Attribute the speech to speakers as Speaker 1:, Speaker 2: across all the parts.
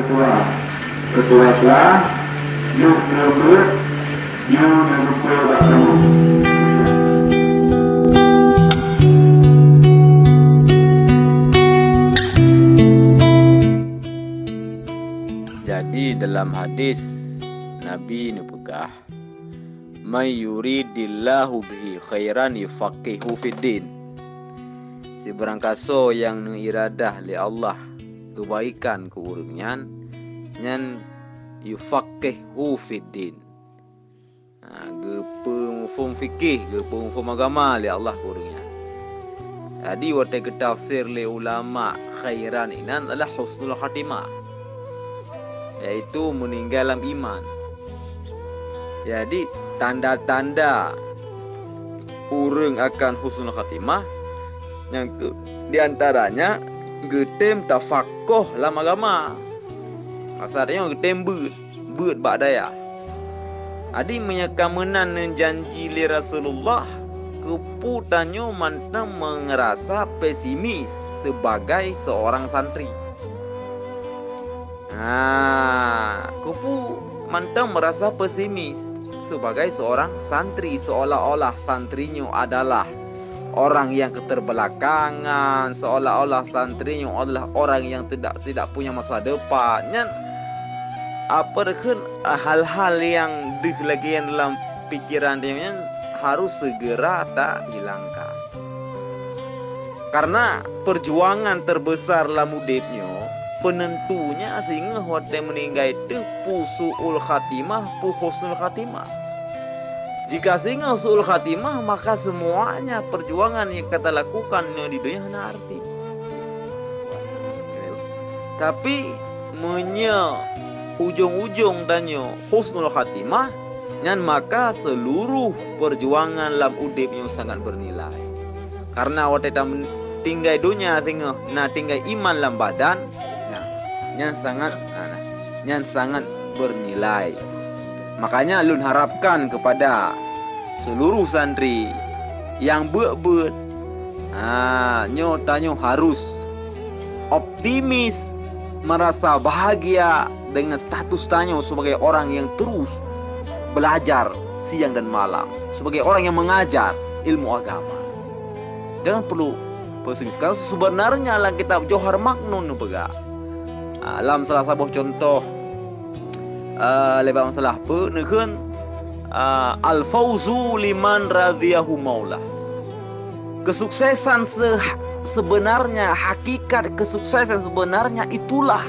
Speaker 1: ketua. Ketua telah, yuk berbut, yuk berbut bersama.
Speaker 2: Jadi dalam hadis Nabi ni pegah, may yuridillahu bihi khairan yufaqihu fid din. Seberang kaso yang iradah li Allah kebaikan ke urangnya nyan yufaqihu fid din. Gepemufum fikih, gepemufum agama li Allah ke urangnya. Jadi waktu ke tafsir li ulama khairan inan adalah husnul khatimah, yaitu meninggal dalam iman. Jadi tanda-tanda urang akan husnul khatimah yang di antaranya getem tafakoh dalam agama. Maksudnya getem beut bak daya. Adi menyakamenan janji li Rasulullah keputanyo mantang mengerasa pesimis sebagai seorang santri. Kupu mantang merasa pesimis sebagai seorang santri, seolah-olah santrinya adalah orang yang keterbelakangan, seolah-olah santrinya adalah orang yang tidak punya masa depan. Apa dekun hal-hal yang dihelagian dalam pikiran dia harus segera tak hilangkan. Karena perjuangan terbesar dalam hidupnya, penentunya sehingga waktu meninggal itu pusuul khatimah, husnul khatimah. Jika sehingga husnul khatimah, maka semuanya perjuangan yang kita lakukan di dunia hanya arti. Tapi ujung-ujung danyo husnul khatimah, dan maka seluruh perjuangan dalam udipnya sangat bernilai. Karena waktu kita tinggal dunia sehingga tinggal iman dalam badan, yang sangat bernilai. Makanya lun harapkan kepada seluruh santri yang beut-beut, tanyo harus optimis, merasa bahagia dengan status tanyo sebagai orang yang terus belajar siang dan malam, sebagai orang yang mengajar ilmu agama. Jangan perlu pesimis. Karena sebenarnya dalam kitab Johar Maknun pega, dalam salah satu contoh lebar masalah penekun al-fauzu liman radhiyahu maula. Kesuksesan sebenarnya, hakikat kesuksesan sebenarnya itulah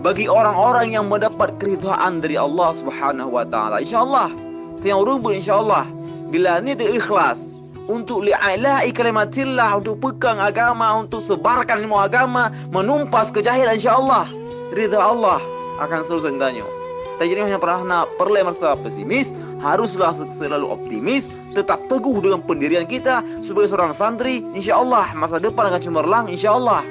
Speaker 2: bagi orang-orang yang mendapat keridhaan dari Allah Subhanahu wa taala. Insyaallah, tiang rubun insyaallah bila ni ikhlas untuk li'ala'i kalimatillah, untuk pegang agama, untuk sebarkan ilmu agama, menumpas kejahilan, insyaallah ridha Allah akan selalu sentanyo. Jadi hanya pernah perlu masa pesimis, haruslah selalu optimis, tetap teguh dengan pendirian kita sebagai seorang santri. InsyaAllah masa depan akan cemerlang. InsyaAllah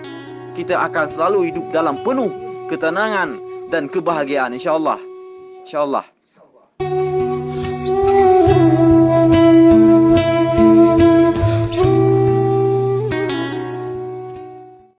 Speaker 2: kita akan selalu hidup dalam penuh ketenangan dan kebahagiaan. InsyaAllah. InsyaAllah.